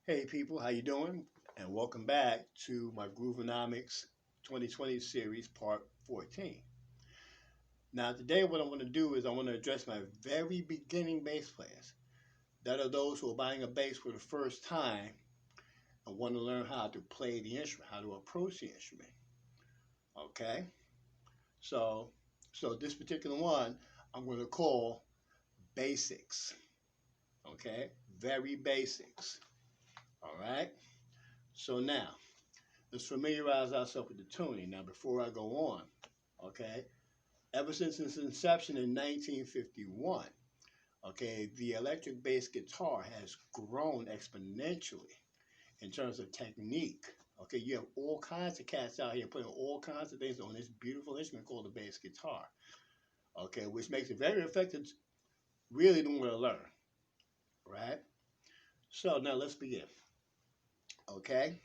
Hey people, how you doing? And welcome back to my Groove-a-nomics 2020 series, part 14. Now today what I want to do is I want to address my very beginning bass players. That are those who are buying a bass for the first time and want to learn how to play the instrument, how to approach the instrument. Okay? So, so this particular one I'm going to call bass-ics. Okay? Very basics. All right? So now, let's familiarize ourselves with the tuning. Now, before I go on, okay, ever since its inception in 1951, okay, the electric bass guitar has grown exponentially in terms of technique. Okay, you have all kinds of cats out here putting all kinds of things on this beautiful instrument called the bass guitar. Okay, which makes it very effective, really don't want to learn, right? So now let's begin. Okay,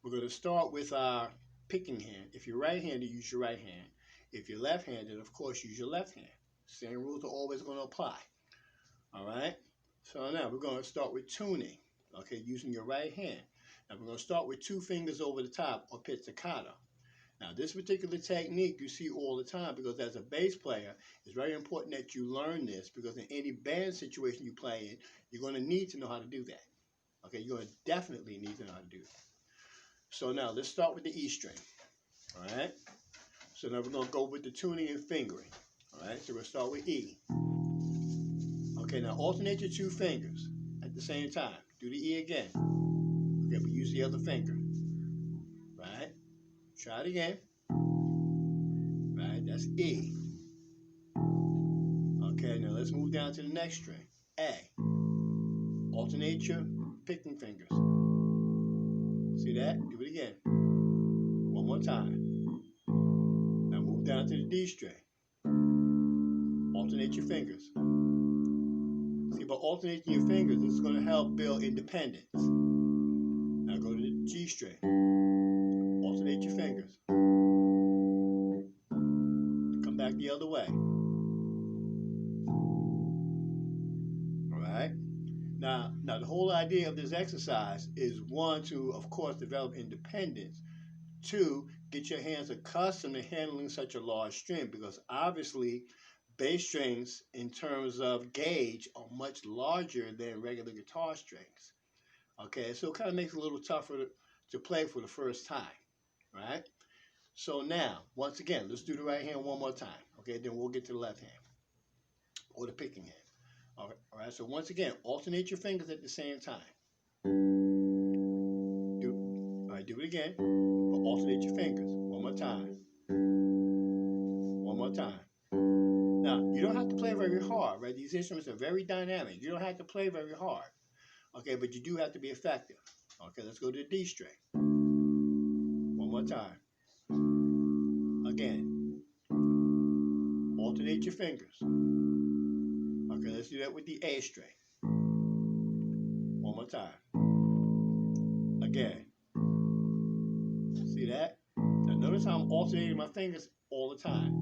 we're going to start with our picking hand. If you're right-handed, use your right hand. If you're left-handed, of course, use your left hand. Same rules are always going to apply. All right? So now we're going to start with tuning, okay, using your right hand. Now we're going to start with two fingers over the top, or pizzicato. Now this particular technique you see all the time because as a bass player, it's very important that you learn this because in any band situation you play in, you're going to need to know how to do that. Okay, you're going to definitely need to know how to do that. So now let's start with the E string. All right? So now we're going to go with the tuning and fingering. All right? So we'll start with E. Okay, now alternate your two fingers at the same time. Do the E again. Okay, but use the other finger. Right? Try it again. Right? That's E. Okay, now let's move down to the next string. A. Alternate your picking fingers. See that? Do it again. One more time. Now move down to the D string. Alternate your fingers. See, by alternating your fingers, this is going to help build independence. Now go to the G string. Alternate your fingers. Come back the other way. Alright? Now the whole idea of this exercise is one, to, of course, develop independence. Two, get your hands accustomed to handling such a large string because obviously bass strings in terms of gauge are much larger than regular guitar strings. Okay, so it kind of makes it a little tougher to play for the first time, right? So now, once again, let's do the right hand one more time. Okay, then we'll get to the left hand or the picking hand. All right, so once again, alternate your fingers at the same time. Do it again, but alternate your fingers. One more time. One more time. Now, you don't have to play very hard, right? These instruments are very dynamic. You don't have to play very hard, okay? But you do have to be effective. Okay, let's go to the D string. One more time. Again. Alternate your fingers. Okay, let's do that with the A string. One more time. Again. See that? Now notice how I'm alternating my fingers all the time.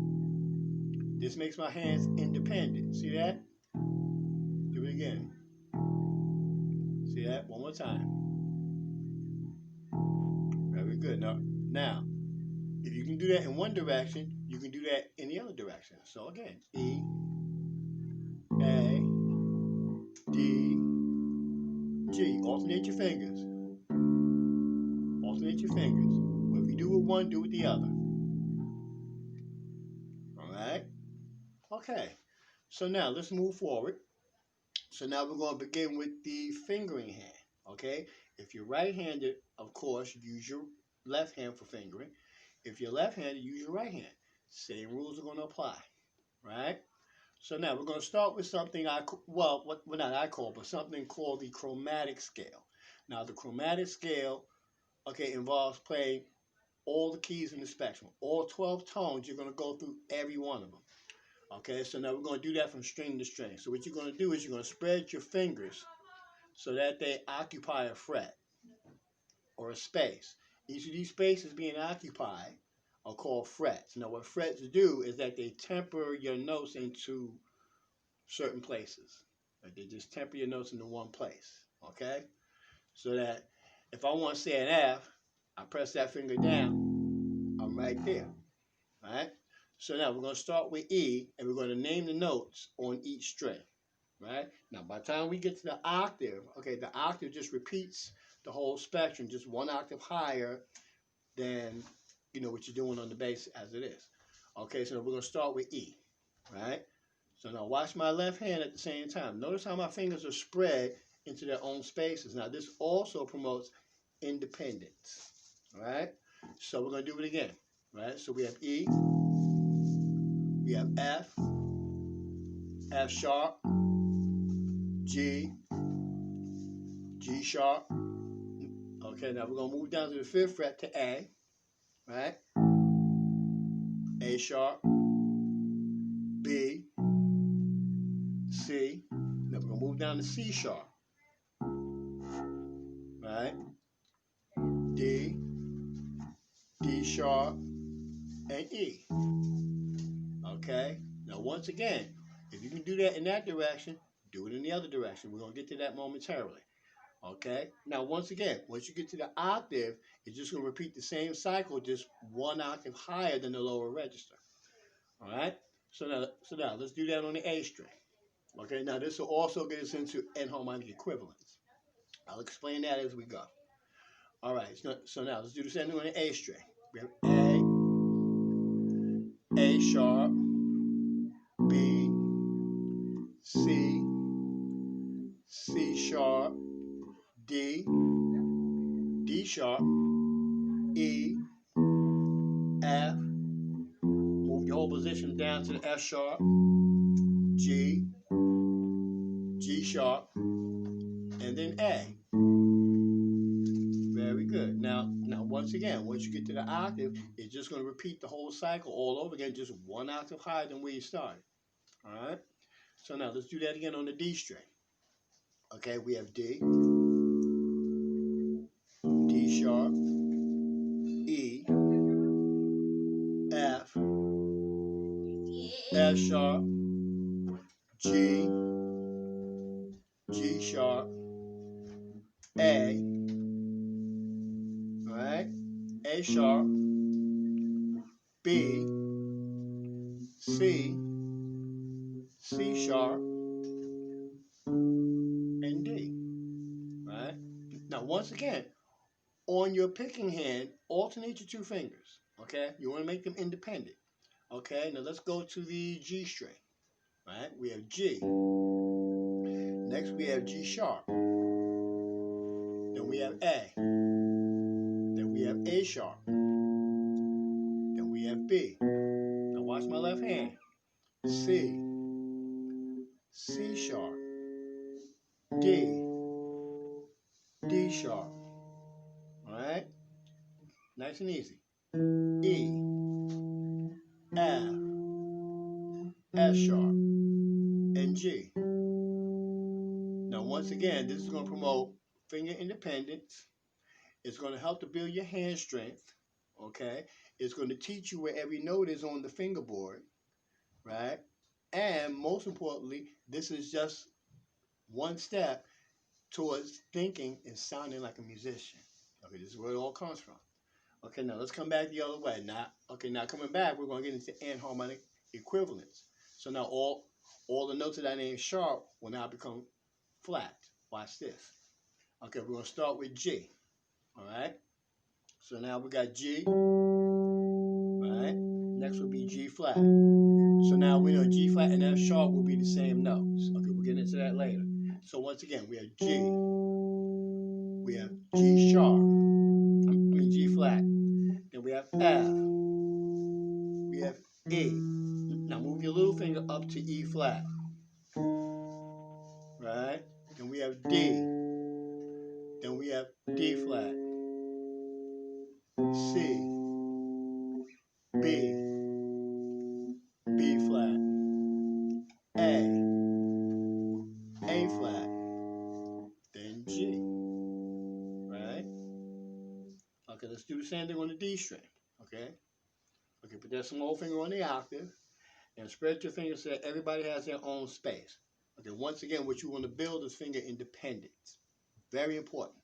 This makes my hands independent. See that? Do it again. See that? One more time. Very good. Now, if you can do that in one direction, you can do that in the other direction. So again, E, A, D, G. Alternate your fingers. Alternate your fingers. But if you do it with one, do it with the other. Alright? Okay. So now let's move forward. So now we're going to begin with the fingering hand. Okay? If you're right-handed, of course, use your left hand for fingering. If you're left-handed, use your right hand. Same rules are going to apply. Right? So now we're going to start with something but something called the chromatic scale. Now the chromatic scale, okay, involves playing all the keys in the spectrum. All 12 tones, you're going to go through every one of them. Okay, so now we're going to do that from string to string. So what you're going to do is you're going to spread your fingers so that they occupy a fret or a space. Each of these spaces being occupied are called frets. Now what frets do is that they temper your notes into certain places. Like they just temper your notes into one place. Okay? So that if I want to say an F, I press that finger down, I'm right there. Right? So now we're going to start with E, and we're going to name the notes on each string. Right? Now, by the time we get to the octave, okay, the octave just repeats the whole spectrum, just one octave higher than, what you're doing on the bass as it is. Okay, so we're going to start with E. Right? So now watch my left hand at the same time. Notice how my fingers are spread into their own spaces. Now, this also promotes independence. All right? So we're going to do it again. Right? So we have E, we have F, F sharp, G, G sharp. Okay, now we're going to move down to the 5th fret to A, right? A sharp, B, C. Now we're going to move down to C sharp, right? D, D sharp, and E. Okay? Now once again, if you can do that in that direction, do it in the other direction. We're going to get to that momentarily. Okay? Now once again, once you get to the octave, it's just going to repeat the same cycle, just one octave higher than the lower register. All right? So now let's do that on the A string. Okay? Now this will also get us into enharmonic equivalence. I'll explain that as we go. All right, so now let's do the same thing on the A string. We have A sharp, B, C, C sharp, D, D sharp, E, F, move your whole position down to the F sharp, G, G sharp, and then A. Very good. Now once again, once you get to the octave, it's just going to repeat the whole cycle all over again, just one octave higher than where you started. All right? So now let's do that again on the D string. Okay, we have D, D sharp, E, F, F sharp, G, G sharp, A, all right, A sharp, B, C, C sharp, and D. Right? Now, once again, on your picking hand, alternate your two fingers. Okay? You want to make them independent. Okay? Now let's go to the G string. Right? We have G. Next we have G sharp. Then we have A. Then we have A sharp. Then we have B. Now watch my left hand. C. C sharp. D. D sharp. Alright? Nice and easy. E. F. F sharp. And G. Now once again, this is going to promote finger independence. It's going to help to build your hand strength. Okay? It's going to teach you where every note is on the fingerboard. Right? And most importantly, this is just one step towards thinking and sounding like a musician. Okay, this is where it all comes from. Okay, now let's come back the other way. Now coming back, we're going to get into enharmonic equivalence. So now all the notes that I named sharp will now become flat. Watch this. Okay, we're going to start with G. All right. So now we got G. All right. Next will be G flat. So now we know G flat and F sharp will be the same notes. Okay, we'll get into that later. So once again, we have G. We have G sharp. G flat. Then we have F. We have E. Now move your little finger up to E flat. Right? Then we have D. Then we have D flat. C. B. B flat. A flat. Then G. Right? Okay, let's do the same thing on the D string. Okay? Okay, put that small finger on the octave and spread your fingers so that everybody has their own space. Okay, once again, what you want to build is finger independence. Very important,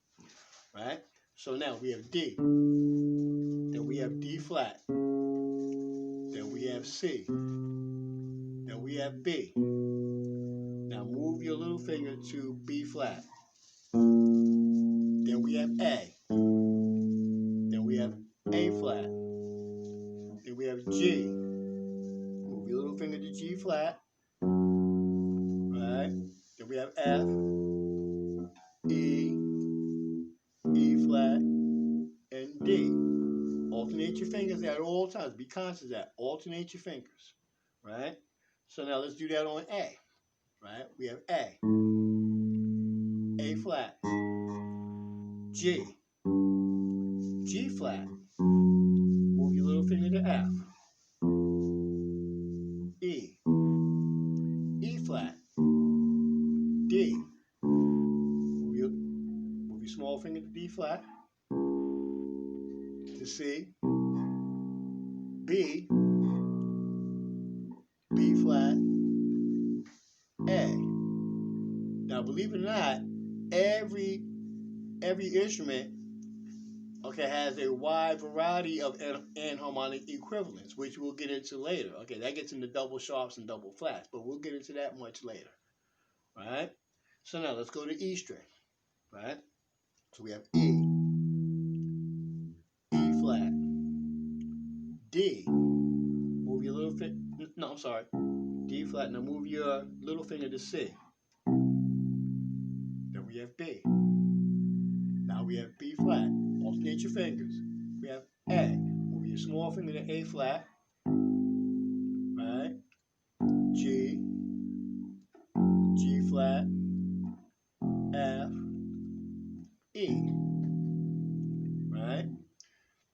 right? So now we have D, then we have D flat, then we have C, then we have B. Now move your little finger to B flat. Then we have A. Then we have A flat. Then we have G. Move your little finger to G flat. Right? Then we have F, E, E flat, and D. Alternate your fingers at all times. Be conscious of that. Alternate your fingers. Right? So now let's do that on A. Right? We have A flat, G, G flat. Move your little finger to F, E, E flat, D. Move your small finger to D flat, to C, B, B flat, A. Now, believe it or not, every instrument, okay, has a wide variety of anharmonic equivalents, which we'll get into later. Okay, that gets into double sharps and double flats, but we'll get into that much later. Right? So now let's go to E string. Right? So we have E, E flat, D. Move your little finger. No, I'm sorry. D flat. Now move your little finger to C. Then we have B. Now we have B flat. Alternate your fingers. We have A. Move your small finger to A flat. Right? G. G flat. F. E. Right?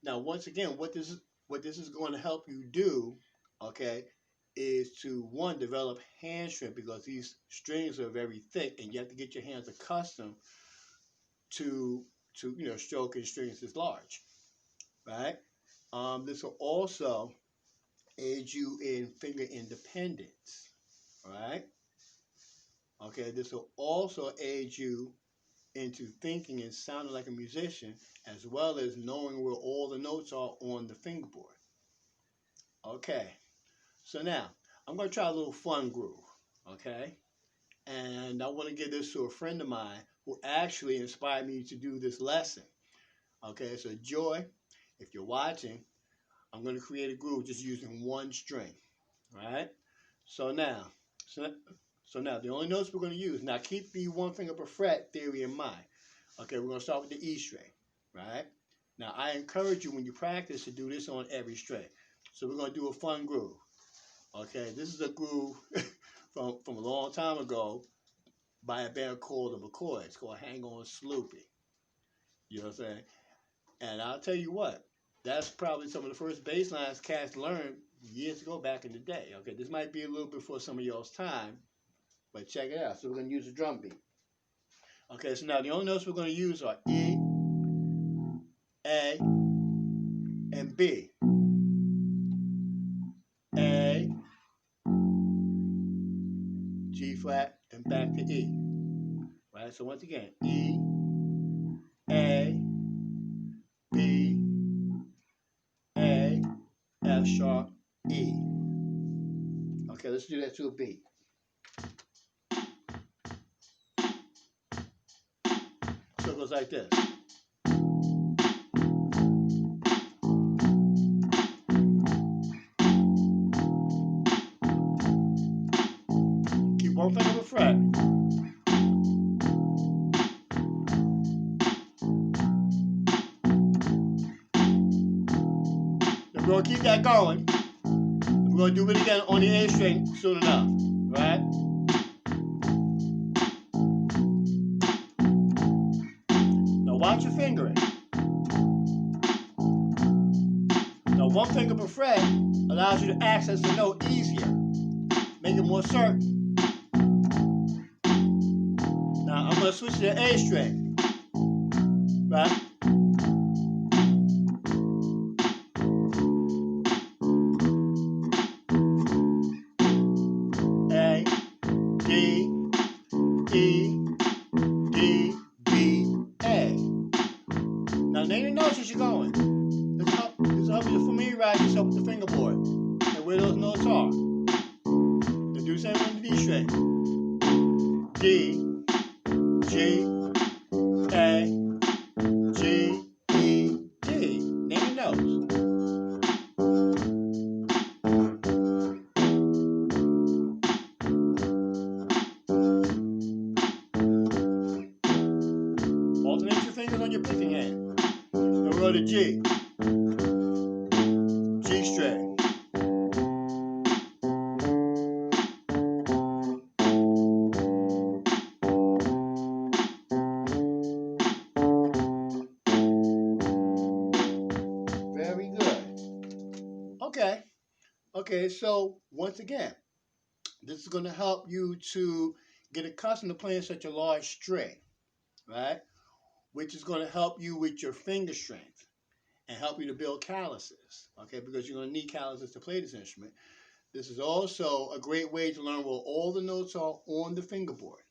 Now, once again, what this is going to help you do, okay, is to, one, develop hand strength, because these strings are very thick and you have to get your hands accustomed to stroking strings this large, right? This will also aid you in finger independence, right? Okay, this will also aid you into thinking and sounding like a musician, as well as knowing where all the notes are on the fingerboard. Okay, so now I'm going to try a little fun groove, okay? And I want to give this to a friend of mine who actually inspired me to do this lesson. Okay, so Joy, if you're watching, I'm going to create a groove just using one string, right? So now the only notes we're going to use, now keep the one finger per fret theory in mind. Okay, we're going to start with the E string, right? Now I encourage you when you practice to do this on every string. So we're going to do a fun groove. Okay, this is a groove from a long time ago by a band called the McCoys. It's called Hang On Sloopy. You know what I'm saying? And I'll tell you what, that's probably some of the first bass lines cats learned years ago back in the day. Okay, this might be a little before some of y'all's time, but check it out. So we're going to use a drum beat. Okay, so now the only notes we're going to use are E, A, and B. A, G flat, and back to E. Right, so once again, E, A, B, A, F sharp, E. Okay, let's do that to a beat. So it goes like this. Keep one finger per fret. Then we're going to keep that going. We're going to do it again on the A string soon enough, right? Now watch your fingering. Now one finger per fret allows you to access the note easier, make it more certain. Now I'm going to switch to the A string, right? A, D, you're going. This will help you to familiarize yourself with the fingerboard and where those notes are. The do same on the D string. D, G, A, G, E, D. Name your notes. Alternate your fingers on your picking hand. Then we'll go to G. G string. Very good. Okay, so once again, this is going to help you to get accustomed to playing such a large string, right? Which is going to help you with your finger strength and help you to build calluses, okay? Because you're going to need calluses to play this instrument. This is also a great way to learn where all the notes are on the fingerboard,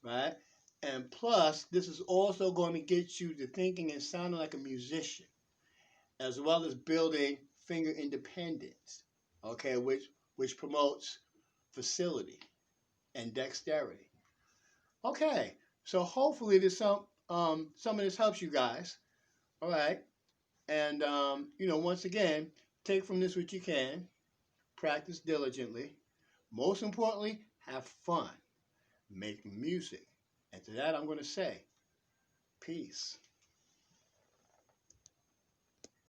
right? And plus, this is also going to get you to thinking and sounding like a musician, as well as building finger independence, okay, which promotes facility and dexterity. Okay, so hopefully this some of this helps you guys. All right, and once again, take from this what you can, practice diligently. Most importantly, have fun, make music, and to that I'm going to say, peace.